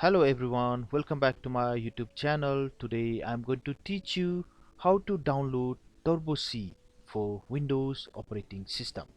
Hello everyone, welcome back to my YouTube channel. Today I'm going to teach you how to download Turbo C for Windows operating system.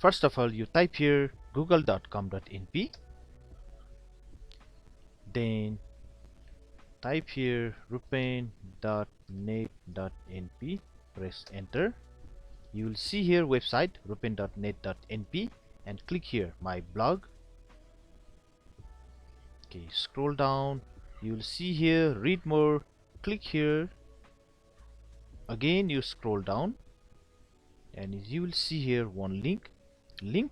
First of all, you type here google.com.np, then type here rupen.net.np, press enter. You will see here website rupen.net.np and click here my blog. Okay, scroll down, you will see here read more, click here. Again you scroll down and you will see here one link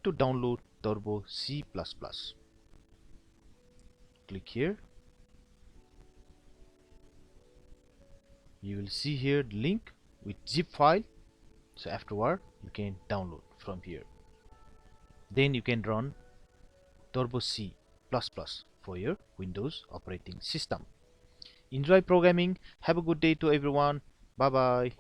to download Turbo C++. Click here. You will see here the link with zip file, so afterward you can download from here. Then you can run Turbo C++ for your Windows operating system. Enjoy programming. Have a good day to everyone. Bye bye.